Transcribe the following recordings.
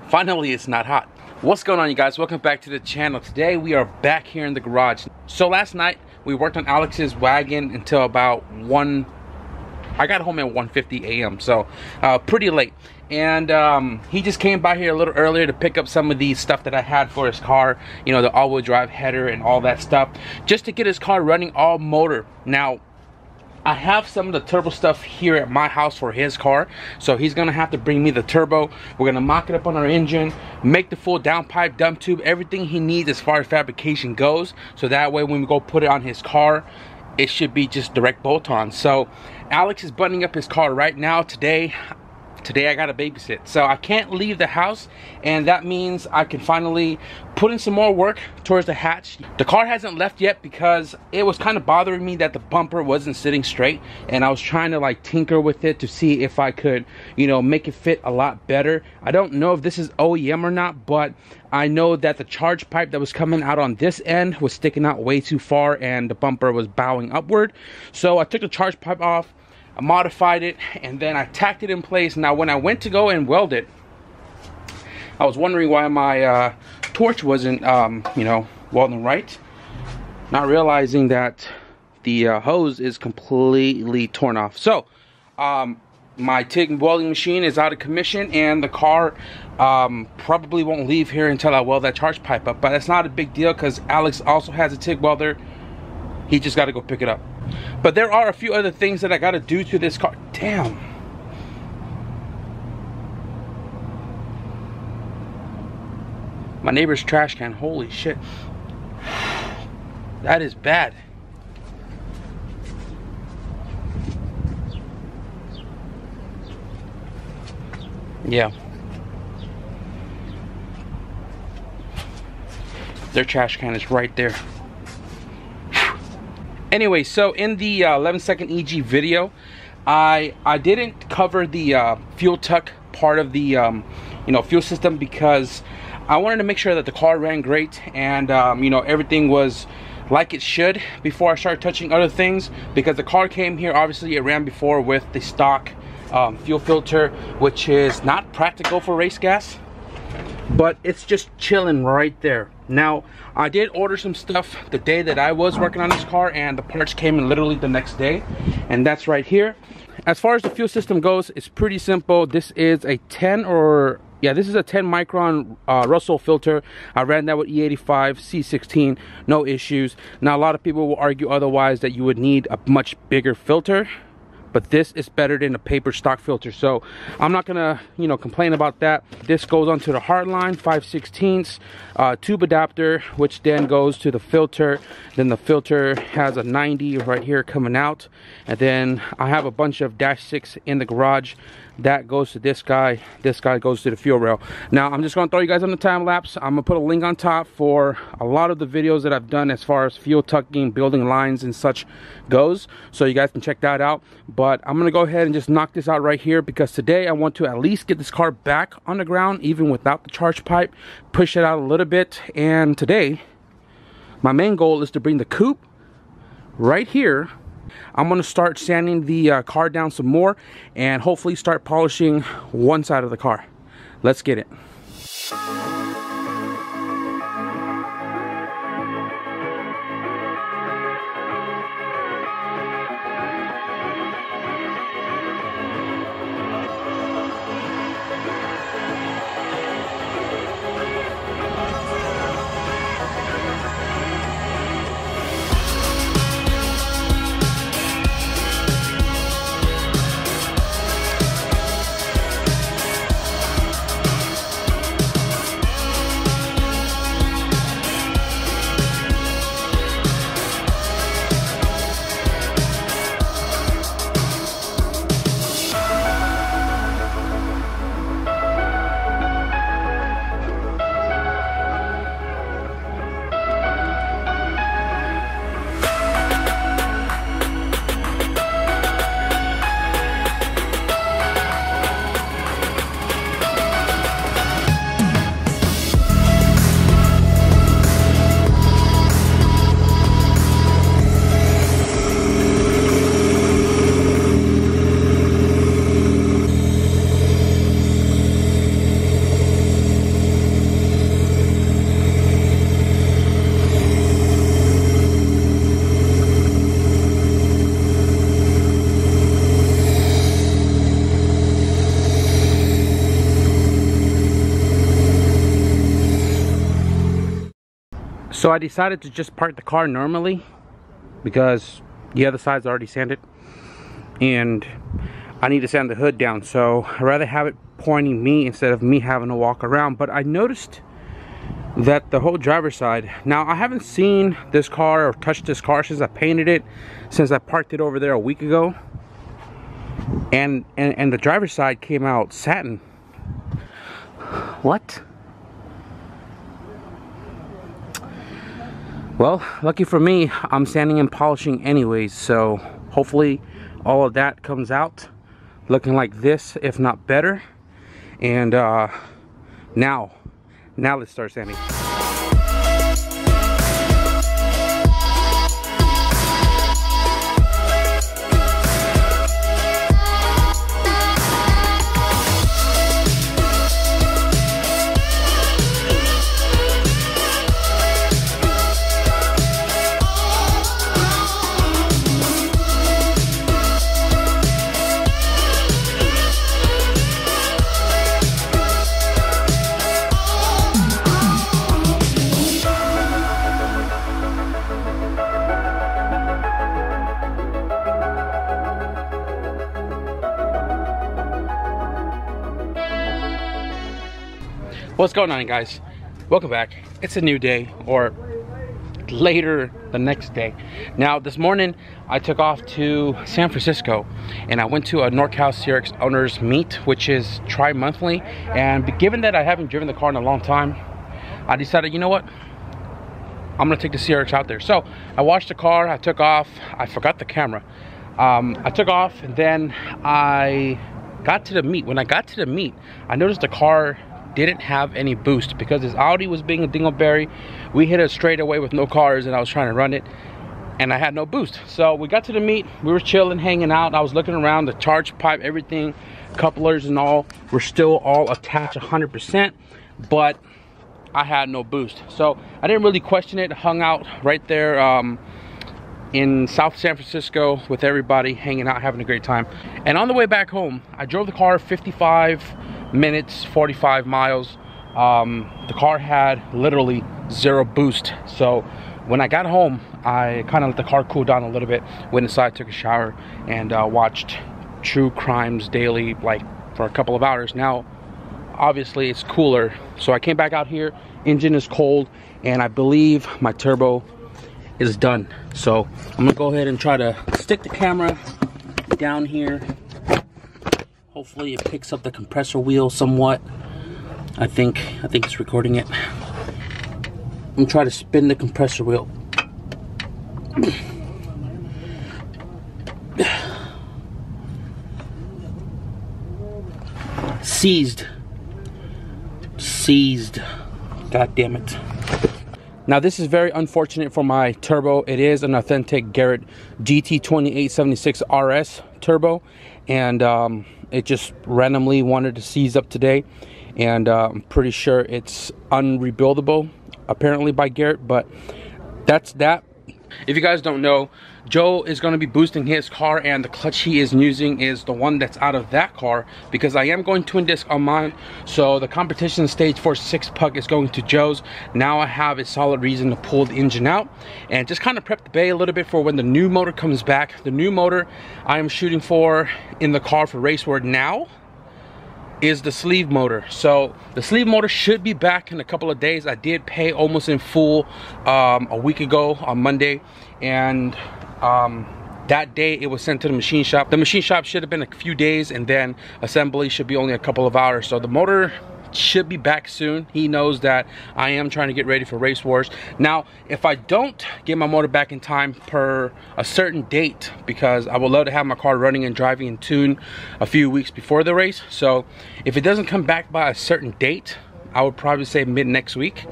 Finally, it's not hot. What's going on, you guys? Welcome back to the channel. Today we are back here in the garage. So last night we worked on Alex's wagon until about 1. I got home at 1:50 a.m. so pretty late. And he just came by here a little earlier to pick up some of the stuff that I had for his car, you know, the all-wheel drive header and all that stuff, just to get his car running all motor. Now I have some of the turbo stuff here at my house for his car, so he's gonna have to bring me the turbo. We're gonna mock it up on our engine, make the full downpipe, dump tube, everything he needs as far as fabrication goes, so that way when we go put it on his car, it should be just direct bolt-on. So Alex is buttoning up his car right now. Today I gotta babysit, so I can't leave the house, and that means I can finally put in some more work towards the hatch. The car hasn't left yet because it was kind of bothering me that the bumper wasn't sitting straight, and I was trying to like tinker with it to see if I could, you know, make it fit a lot better. I don't know if this is OEM or not, but I know that the charge pipe that was coming out on this end was sticking out way too far and the bumper was bowing upward. So I took the charge pipe off, I modified it, and then I tacked it in place. Now when I went to go and weld it, I was wondering why my torch wasn't you know, welding right, not realizing that the hose is completely torn off. So my TIG welding machine is out of commission, and the car probably won't leave here until I weld that charge pipe up. But that's not a big deal because Alex also has a TIG welder. He just got to go pick it up. But there are a few other things that I got to do to this car. Damn. My neighbor's trash can. Holy shit. That is bad. Yeah. Their trash can is right there. Anyway, so in the 11-second EG video, I didn't cover the fuel tuck part of the you know, fuel system, because I wanted to make sure that the car ran great and you know, everything was like it should before I started touching other things, because the car came here, obviously it ran before with the stock fuel filter, which is not practical for race gas, but it's just chilling right there. Now I did order some stuff the day that I was working on this car, and the parts came in literally the next day, and that's right here. As far as the fuel system goes, it's pretty simple. This is a 10 micron Russell filter. I ran that with E85 C16, no issues. Now a lot of people will argue otherwise, that you would need a much bigger filter, but this is better than a paper stock filter, so I'm not gonna, you know, complain about that. This goes onto the hardline 5/16 tube adapter, which then goes to the filter. Then the filter has a 90 right here coming out, and then I have a bunch of -6 in the garage. That goes to this guy. This guy goes to the fuel rail. Now I'm just gonna throw you guys on the time lapse. I'm gonna put a link on top for a lot of the videos that I've done as far as fuel tucking, building lines and such goes, so you guys can check that out. But I'm gonna go ahead and just knock this out right here, because today I want to at least get this car back on the ground even without the charge pipe, push it out a little bit. And today my main goal is to bring the coupe right here. I'm gonna start sanding the car down some more and hopefully start polishing one side of the car. Let's get it. So I decided to just park the car normally because the other side's already sanded and I need to sand the hood down, so I'd rather have it pointing me instead of me having to walk around. But I noticed that the whole driver's side, now I haven't seen this car or touched this car since I painted it, since I parked it over there a week ago, and the driver's side came out satin. What? Well, lucky for me, I'm sanding and polishing anyways, so hopefully all of that comes out looking like this, if not better. And now let's start sanding. What's going on, guys? Welcome back. It's a new day, or later the next day. Now this morning I took off to San Francisco and I went to a NorCal CRX owners meet, which is tri-monthly, and given that I haven't driven the car in a long time, I decided, you know what, I'm gonna take the CRX out there. So I washed the car, I took off, I forgot the camera. I took off and then I got to the meet. When I got to the meet, I noticed the car didn't have any boost because this Audi was being a dingleberry. We hit a straightaway with no cars and I was trying to run it and I had no boost. So we got to the meet, we were chilling, hanging out. I was looking around, the charge pipe, everything, couplers and all were still all attached 100%, but I had no boost. So I didn't really question it, hung out right there in South San Francisco with everybody, hanging out, having a great time. And on the way back home, I drove the car 55 minutes, 45 miles. The car had literally zero boost. So when I got home, I kind of let the car cool down a little bit, went inside, took a shower, and watched True Crimes Daily like for a couple of hours. Now obviously it's cooler, so I came back out here, engine is cold, and I believe my turbo is done. So I'm gonna go ahead and try to stick the camera down here. Hopefully it picks up the compressor wheel somewhat. I think it's recording it. I'm gonna try to spin the compressor wheel. Seized. God damn it. Now this is very unfortunate for my turbo. It is an authentic Garrett GT2876 RS turbo, and it just randomly wanted to seize up today, and I'm pretty sure it's unrebuildable apparently by Garrett, but that's that. If you guys don't know, Joe is going to be boosting his car, and the clutch he is using is the one that's out of that car, because I am going twin disc on mine. So the competition stage for 6 puck is going to Joe's. Now I have a solid reason to pull the engine out and just kind of prep the bay a little bit for when the new motor comes back. The new motor I am shooting for in the car for race word now is the sleeve motor. So the sleeve motor should be back in a couple of days. I did pay almost in full a week ago on Monday, and that day it was sent to the machine shop. The machine shop should have been a few days, and then assembly should be only a couple of hours. So the motor should be back soon. He knows that I am trying to get ready for race wars. Now if I don't get my motor back in time per a certain date, because I would love to have my car running and driving and tuned a few weeks before the race, so if it doesn't come back by a certain date, I would probably say mid next week.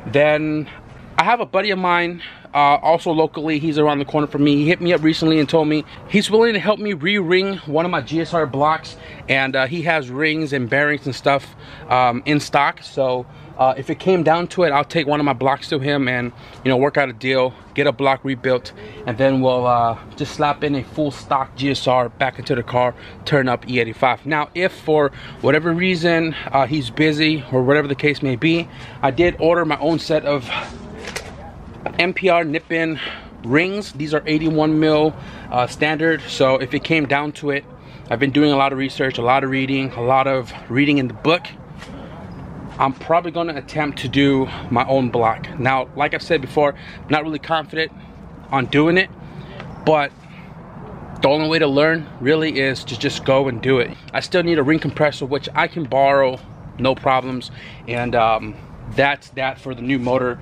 Then I have a buddy of mine, also locally, he's around the corner from me. He hit me up recently and told me he's willing to help me re-ring one of my GSR blocks, and he has rings and bearings and stuff in stock. So if it came down to it, I'll take one of my blocks to him and, you know, work out a deal, get a block rebuilt, and then we'll just slap in a full stock GSR back into the car, turn up E85. Now if for whatever reason he's busy or whatever the case may be, I did order my own set of MPR nip-in rings. These are 81 mil standard. So if it came down to it, I've been doing a lot of research, a lot of reading in the book. I'm probably going to attempt to do my own block. Now, like I've said before, I'm not really confident on doing it, but the only way to learn really is to just go and do it. I still need a ring compressor, which I can borrow, no problems. And that's that for the new motor,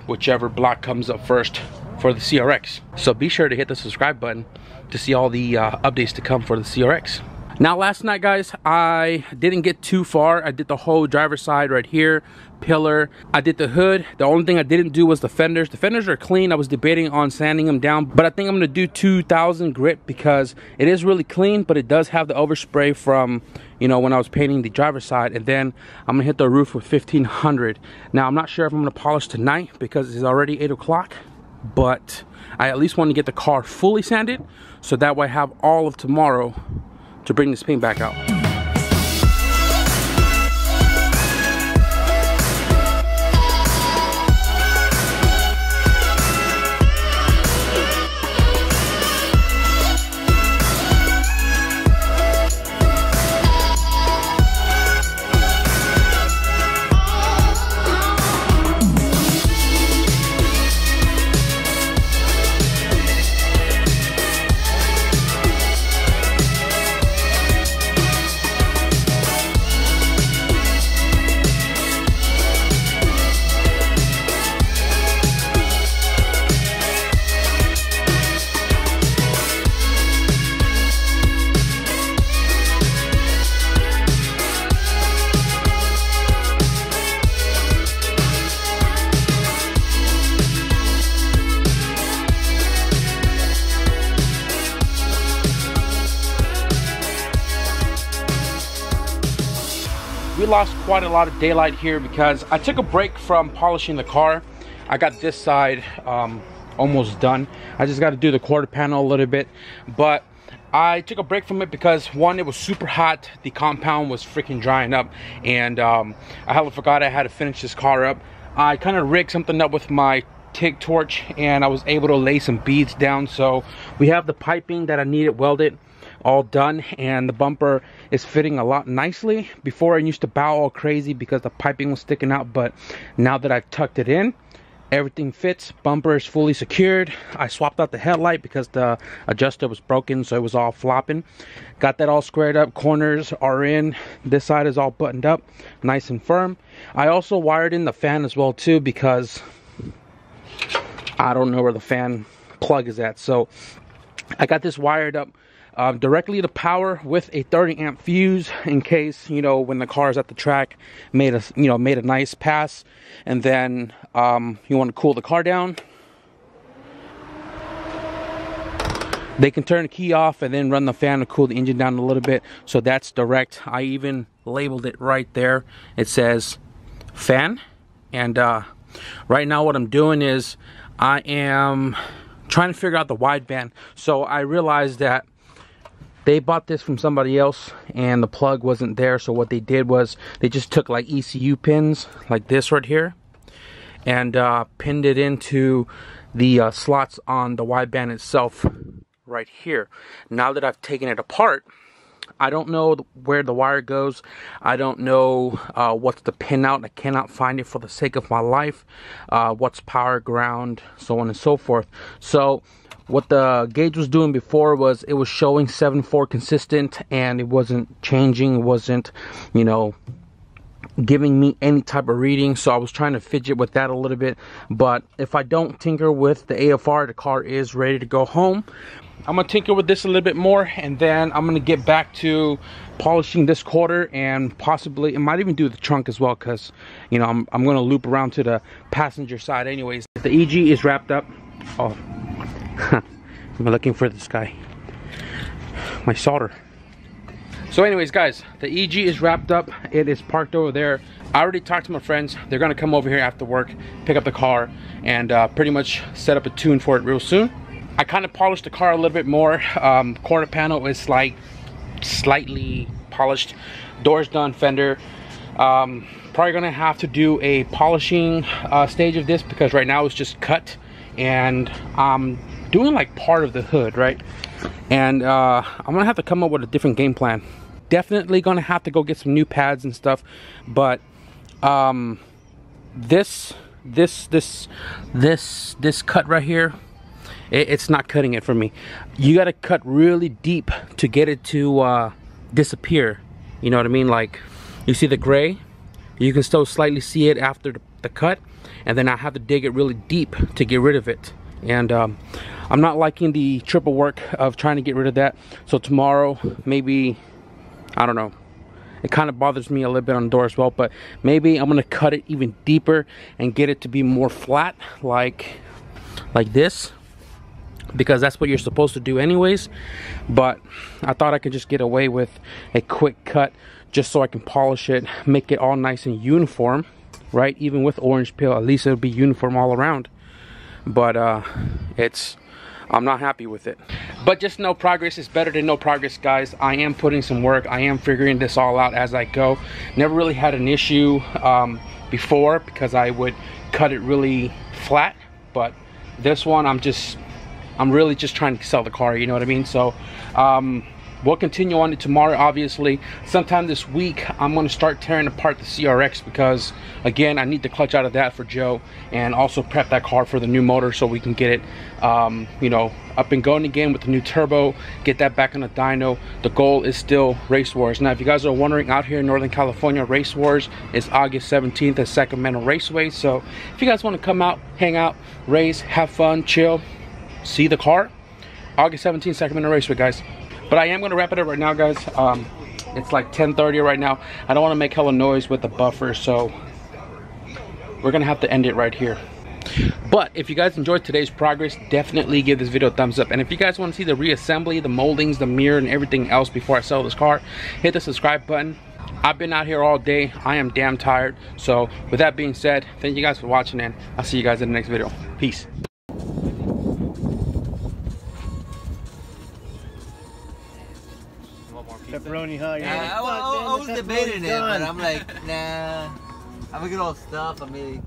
whichever block comes up first for the CRX. So be sure to hit the subscribe button to see all the updates to come for the CRX. Now last night, guys, I didn't get too far. I did the whole driver's side right here, pillar. I did the hood. The only thing I didn't do was the fenders. The fenders are clean. I was debating on sanding them down, but I think I'm gonna do 2000 grit because it is really clean, but it does have the overspray from, you know, when I was painting the driver's side. And then I'm gonna hit the roof with 1500. Now I'm not sure if I'm gonna polish tonight because it's already 8 o'clock, but I at least want to get the car fully sanded so that way I have all of tomorrow to bring this paint back out. We lost quite a lot of daylight here because I took a break from polishing the car. I got this side almost done. I just got to do the quarter panel a little bit, but I took a break from it because one, it was super hot. The compound was freaking drying up, and I hella forgot I had to finish this car up. I kind of rigged something up with my TIG torch, and I was able to lay some beads down. So we have the piping that I needed welded all done, and the bumper is fitting a lot nicely. Before I used to bow all crazy because the piping was sticking out, but now that I've tucked it in, everything fits. Bumper is fully secured. I swapped out the headlight because the adjuster was broken, so it was all flopping. Got that all squared up. Corners are in. This side is all buttoned up, nice and firm. I also wired in the fan as well too because I don't know where the fan plug is at. So I got this wired up directly to power with a 30 amp fuse in case, you know, when the car is at the track, made a nice pass, and then you want to cool the car down. They can turn the key off and then run the fan to cool the engine down a little bit. So that's direct. I even labeled it right there. It says fan. And right now what I'm doing is I am trying to figure out the wideband. So I realized that they bought this from somebody else and the plug wasn't there. So what they did was they just took like ECU pins like this right here and pinned it into the slots on the wideband itself right here. Now that I've taken it apart, I don't know where the wire goes. I don't know what's the pin out. I cannot find it for the sake of my life. What's power, ground, so on and so forth. So what the gauge was doing before was it was showing 7.4 consistent, and it wasn't changing. It wasn't, you know, giving me any type of reading. So I was trying to fidget with that a little bit. But if I don't tinker with the AFR, the car is ready to go home. I'm gonna tinker with this a little bit more, and then I'm gonna get back to polishing this quarter, and possibly it might even do the trunk as well, because you know I'm gonna loop around to the passenger side anyways. The EG is wrapped up. Oh, I'm looking for this guy, my solder. So anyways, guys, the EG is wrapped up. It is parked over there. I already talked to my friends. They're gonna come over here after work, pick up the car, and pretty much set up a tune for it real soon. I kind of polished the car a little bit more. Quarter panel is like slightly polished. Doors done, fender. Probably gonna have to do a polishing stage of this, because right now it's just cut, and I'm doing like part of the hood, right? And I'm gonna have to come up with a different game plan. Definitely gonna have to go get some new pads and stuff, but this cut right here, it's not cutting it for me. You got to cut really deep to get it to disappear. You know what I mean? Like, you see the gray, you can still slightly see it after the cut, and then I have to dig it really deep to get rid of it. And I'm not liking the triple work of trying to get rid of that. So tomorrow, maybe, I don't know, it kind of bothers me a little bit on the door as well, but maybe I'm gonna cut it even deeper and get it to be more flat, like this, because that's what you're supposed to do anyways. But I thought I could just get away with a quick cut just so I can polish it, make it all nice and uniform, right? Even with orange peel, at least it'll be uniform all around. But I'm not happy with it. But just know progress is better than no progress, guys. I am putting some work. I am figuring this all out as I go. Never really had an issue before, because I would cut it really flat, but this one I'm really just trying to sell the car, you know what I mean? So we'll continue on it tomorrow, obviously. Sometime this week I'm going to start tearing apart the CRX, because again, I need the clutch out of that for Joe, and also prep that car for the new motor so we can get it you know, up and going again with the new turbo, get that back on the dyno. The goal is still Race Wars. Now, if you guys are wondering, out here in Northern California, Race Wars is August 17th at Sacramento Raceway. So if you guys want to come out, hang out, race, have fun, chill, see the car, August 17th, Sacramento Raceway, guys. But I am going to wrap it up right now, guys. It's like 10:30 right now. I don't want to make hella noise with the buffer, so we're going to have to end it right here. But if you guys enjoyed today's progress, definitely give this video a thumbs up. And if you guys want to see the reassembly, the moldings, the mirror, and everything else before I sell this car, hit the subscribe button. I've been out here all day. I am damn tired. So with that being said, thank you guys for watching, and I'll see you guys in the next video. Peace. Pepperoni, huh? Yeah, I was debating it, but I'm like, nah. I'm gonna get all stuff. I mean.